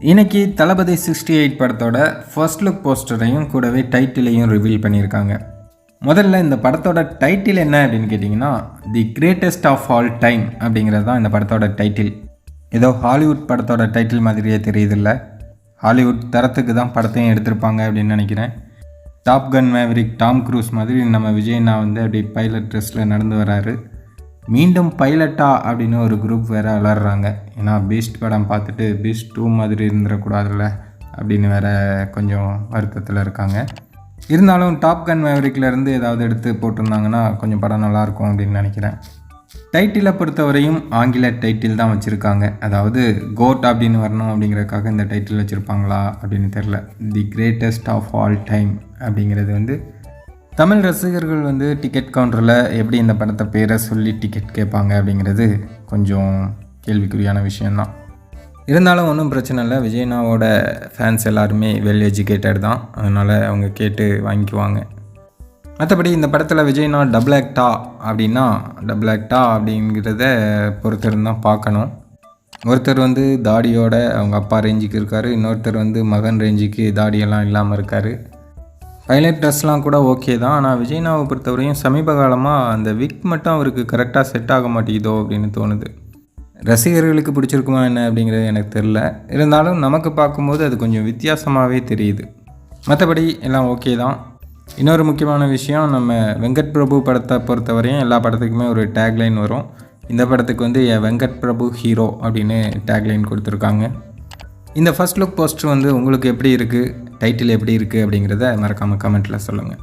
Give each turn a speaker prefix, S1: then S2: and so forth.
S1: இன்னைக்கு தளபதி 68 படத்தோட first look போஸ்டரையும் கூடவே டைட்டிலையும் ரிவீல் பண்ணியிருக்காங்க. முதல்ல இந்த படத்தோட டைட்டில் என்ன அப்படின்னு கேட்டிங்கன்னா, the greatest of all time அப்படிங்கிறது தான் இந்த படத்தோட டைட்டில். ஏதோ ஹாலிவுட் படத்தோட டைட்டில் மாதிரியே தெரியுதில்ல. ஹாலிவுட் தரத்துக்கு தான் படத்தையும் எடுத்திருப்பாங்க அப்படின்னு நினைக்கிறேன். டாப் கன் மேவரிக் டாம் க்ரூஸ் மாதிரி நம்ம விஜய்னா அப்படி பைலட் ட்ரெஸ்ஸில் நடந்து வராரு. மீண்டும் பைலட்டா அப்படின்னு ஒரு குரூப் வேறு விளாட்றாங்க. ஏன்னா பீஸ்ட் படம் பார்த்துட்டு பீஸ்ட் 2 மாதிரி இருந்துடக்கூடாதுல்ல அப்படின்னு வேறு கொஞ்சம் வருத்தத்தில் இருக்காங்க. இருந்தாலும் டாப் கன் மேவரிக்லேருந்து ஏதாவது எடுத்து போட்டிருந்தாங்கன்னா கொஞ்சம் படம் நல்லாயிருக்கும் அப்படின்னு நினைக்கிறேன். டைட்டிலை பொறுத்தவரையும் ஆங்கில டைட்டில் தான் வச்சுருக்காங்க. அதாவது கோட் அப்படின்னு வரணும் அப்படிங்கிறதுக்காக இந்த டைட்டில் வச்சுருப்பாங்களா அப்படின்னு தெரில. The greatest of all time அப்படிங்கிறது தமிழ் ரசிகர்கள் டிக்கெட் கவுண்டரில் எப்படி இந்த படத்தை பேரை சொல்லி டிக்கெட் கேட்பாங்க அப்படிங்கிறது கொஞ்சம் கேள்விக்குறியான விஷயந்தான். இருந்தாலும் ஒன்றும் பிரச்சனை இல்லை. விஜய்னாவோட ஃபேன்ஸ் எல்லாருமே வெல் எஜுகேட்டட் தான். அதனால் அவங்க கேட்டு வாங்கிக்குவாங்க. மற்றபடி இந்த படத்தில் விஜய்னா டபுள் ஆக்டா அப்படிங்கிறத பொறுத்திருந்தான் பார்க்கணும். ஒருத்தர் தாடியோட அவங்க அப்பா ரேஞ்சுக்கு இருக்கார். இன்னொருத்தர் மகன் ரேஞ்சுக்கு தாடியெல்லாம் இல்லாமல் இருக்கார். பைலட் ட்ரெஸ்லாம் கூட ஓகே தான். ஆனால் விஜய்னாவை பொறுத்தவரையும் சமீப காலமாக அந்த விக் மட்டும் அவருக்கு கரெக்டாக செட் ஆக மாட்டேங்குதோ அப்படின்னு தோணுது. ரசிகர்களுக்கு பிடிச்சிருக்குமா என்ன அப்படிங்கிறது எனக்கு தெரில. இருந்தாலும் நமக்கு பார்க்கும்போது அது கொஞ்சம் வித்தியாசமாகவே தெரியுது. மற்றபடி எல்லாம் ஓகே தான். இன்னொரு முக்கியமான விஷயம், நம்ம வெங்கட் பிரபு படத்தை பொறுத்தவரையும் எல்லா படத்துக்குமே ஒரு டேக்லைன் வரும். இந்த படத்துக்கு வெங்கட் பிரபு ஹீரோ அப்படின்னு டேக்லைன் கொடுத்துருக்காங்க. இந்த ஃபர்ஸ்ட் லுக் போஸ்டர் உங்களுக்கு எப்படி இருக்குது, டைட்டில் எப்படி இருக்குது அப்படிங்கிறத மறக்காமல் கமெண்ட்டில் சொல்லுங்கள்.